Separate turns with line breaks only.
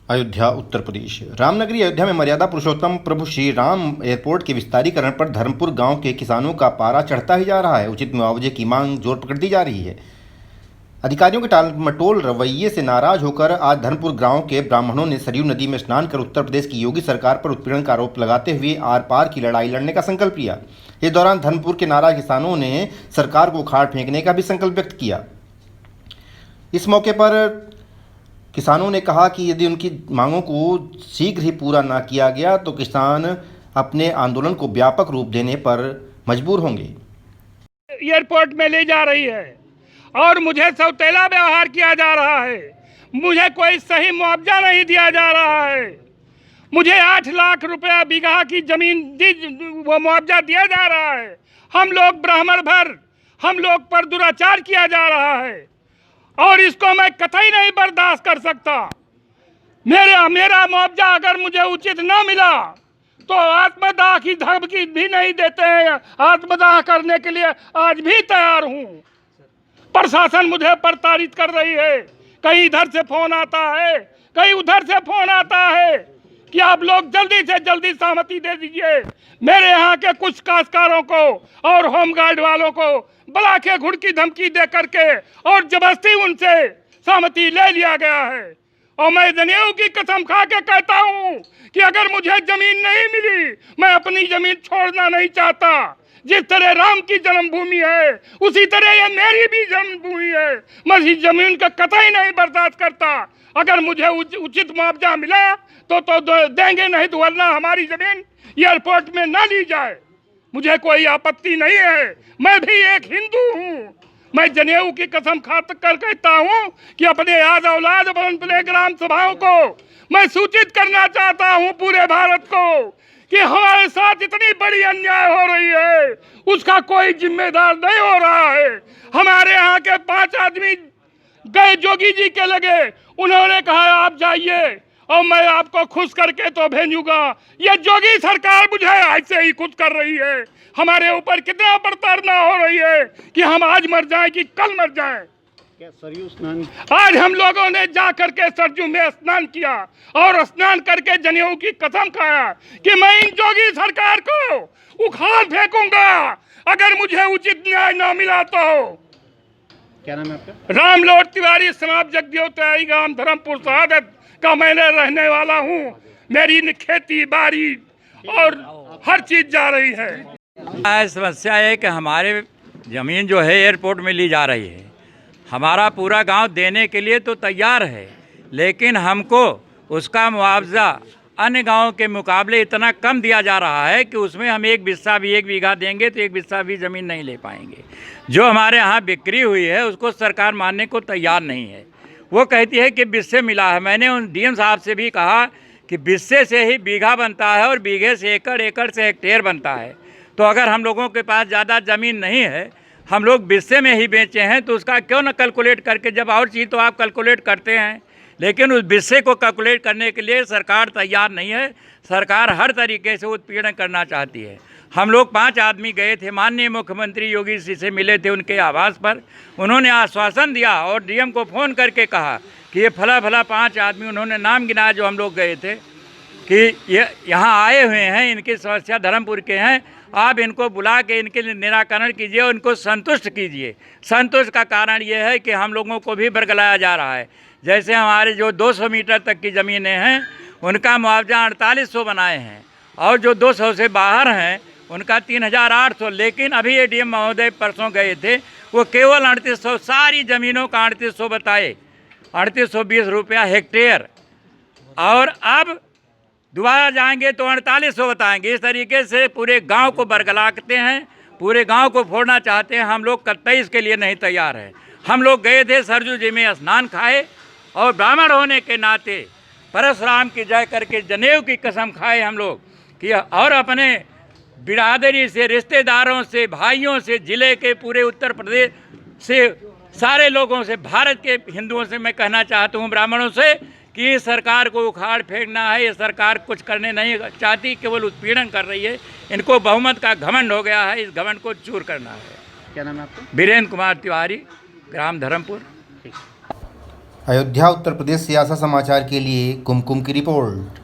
अयोध्या उत्तर प्रदेश। रामनगरी अयोध्या में मर्यादा पुरुषोत्तम प्रभु श्री राम एयरपोर्ट के विस्तारीकरण पर धर्मपुर गांव के किसानों का पारा चढ़ता ही जा रहा है। उचित मुआवजे की मांग जोर पकड़ती जा रही है। अधिकारियों के टालमटोल रवैये से नाराज होकर आज धर्मपुर गांव के ब्राह्मणों ने सरयू नदी में स्नान कर उत्तर प्रदेश की योगी सरकार पर उत्पीड़न का आरोप लगाते हुए आर पार की लड़ाई लड़ने का संकल्प लिया। इस दौरान धर्मपुर के नाराज किसानों ने सरकार को उखाड़ फेंकने का भी संकल्प व्यक्त किया। इस मौके पर किसानों ने कहा कि यदि उनकी मांगों को शीघ्र ही पूरा न किया गया तो किसान अपने आंदोलन को व्यापक रूप देने पर मजबूर होंगे।
एयरपोर्ट में ले जा रही है और मुझे सौतेला व्यवहार किया जा रहा है। मुझे कोई सही मुआवजा नहीं दिया जा रहा है। मुझे 8 लाख रुपया बीघा की जमीन वो मुआवजा दिया जा रहा है। हम लोग ब्राह्मण भर हम लोग पर दुराचार किया जा रहा है और इसको मैं कतई नहीं बर्दाश्त कर सकता। मेरा मुआवजा अगर मुझे उचित न मिला तो आत्मदाह की धमकी भी नहीं देते हैं। आत्मदाह करने के लिए आज भी तैयार हूँ। प्रशासन मुझे प्रताड़ित कर रही है। कहीं इधर से फोन आता है, कहीं उधर से फोन आता है कि आप लोग जल्दी से जल्दी सहमति दे दीजिए। मेरे यहाँ के कुछ काश्तकारों को और होमगार्ड वालों को बुला के घुड़की धमकी दे करके और जबरदस्ती उनसे सहमति ले लिया गया है। और मैं जनेऊ की कसम खा के कहता हूँ कि अगर मुझे जमीन नहीं मिली, मैं अपनी जमीन छोड़ना नहीं चाहता। जिस तरह राम की जन्मभूमि है उसी तरह ये मेरी भी जन्मभूमि है। मैं इस जमीन का कतई नहीं बर्दाश्त करता। अगर मुझे उचित मुआवजा मिला तो देंगे, नहीं तो वरना हमारी जमीन एयरपोर्ट में ना ली जाए। मुझे कोई आपत्ति नहीं है। मैं भी एक हिंदू हूँ। मैं जनेऊ की कसम खाकर कहता हूँ कि अपने आज औलाद बड़े ग्राम सभाओं को मैं सूचित करना चाहता हूँ पूरे भारत को कि हमारे साथ इतनी बड़ी अन्याय हो रही है, उसका कोई जिम्मेदार नहीं हो रहा है। हमारे यहाँ के 5 आदमी गए जोगी जी के लगे, उन्होंने कहा आप जाइए और मैं आपको खुश करके तो भेजूंगा। ये जोगी सरकार मुझे ऐसे ही खुश कर रही है। हमारे ऊपर कितना प्रताड़ना हो रही है कि हम आज मर जाएं कि कल मर जाएं।
क्या सरयू स्नान
आज हम लोगों ने जा करके सरयू में स्नान किया और स्नान करके जनेऊ की कसम खाया कि मैं इन जोगी सरकार को उखाड़ फेंकूंगा अगर मुझे उचित न्याय न मिला तो।
क्या नाम है आपका?
रामलोट तिवारी, समाज जगदेव गांव धर्मपुर शहादत का मैं रहने वाला हूँ। मेरी खेती बाड़ी और हर चीज जा रही है।
समस्या है कि हमारे ज़मीन जो है एयरपोर्ट में ली जा रही है। हमारा पूरा गांव देने के लिए तो तैयार है, लेकिन हमको उसका मुआवजा अन्य गांवों के मुकाबले इतना कम दिया जा रहा है कि उसमें हम 1 बीघा देंगे तो 1 बिस्सा भी ज़मीन नहीं ले पाएंगे। जो हमारे यहाँ बिक्री हुई है उसको सरकार मानने को तैयार नहीं है। वो कहती है कि बिस्से मिला है। मैंने उन डीएम साहब से भी कहा कि बिस्से से ही बीघा बनता है और बीघे से एकड़, एकड़ से हेक्टेयर बनता है। तो अगर हम लोगों के पास ज़्यादा ज़मीन नहीं है, हम लोग बिस्से में ही बेचे हैं, तो उसका क्यों न कैलकुलेट करके, जब और चीज़ तो आप कैलकुलेट करते हैं, लेकिन उस बिस्से को कैलकुलेट करने के लिए सरकार तैयार नहीं है। सरकार हर तरीके से उत्पीड़न करना चाहती है। हम लोग 5 आदमी गए थे, माननीय मुख्यमंत्री योगी जी से मिले थे उनके आवास पर। उन्होंने आश्वासन दिया और डीएम को फ़ोन करके कहा कि ये फला 5 आदमी, उन्होंने नाम गिनाया जो हम लोग गए थे, कि ये यहाँ आए हुए हैं, इनकी समस्या धर्मपुर के हैं, आप इनको बुला के इनके निराकरण कीजिए और इनको संतुष्ट कीजिए। संतुष्ट का कारण ये है कि हम लोगों को भी बरगलाया जा रहा है। जैसे हमारे जो 200 मीटर तक की ज़मीनें हैं उनका मुआवजा 4800 बनाए हैं और जो 200 से बाहर हैं उनका 3800। लेकिन अभी ये डीएम महोदय परसों गए थे, वो केवल 3800, सारी ज़मीनों का 3800 बताए, 3820 रुपया हेक्टेयर। और अब दोबारा जाएंगे तो 4800 बताएंगे। इस तरीके से पूरे गांव को बरगलाते हैं, पूरे गांव को फोड़ना चाहते हैं। हम लोग कतई इसके लिए नहीं तैयार हैं। हम लोग गए थे सरयू जी में स्नान खाए और ब्राह्मण होने के नाते परशुराम की जय करके जनेऊ की कसम खाए हम लोग कि और अपने बिरादरी से, रिश्तेदारों से, भाइयों से, ज़िले के पूरे उत्तर प्रदेश से, सारे लोगों से, भारत के हिंदुओं से मैं कहना चाहता हूँ, ब्राह्मणों से, कि इस सरकार को उखाड़ फेंकना है। ये सरकार कुछ करने नहीं चाहती, केवल उत्पीड़न कर रही है। इनको बहुमत का घमंड हो गया है, इस घमंड को चूर करना है।
क्या नाम है आपका?
वीरेंद्र कुमार तिवारी, ग्राम धर्मपुर।
अयोध्या उत्तर प्रदेश सियासत समाचार के लिए कुमकुम की रिपोर्ट।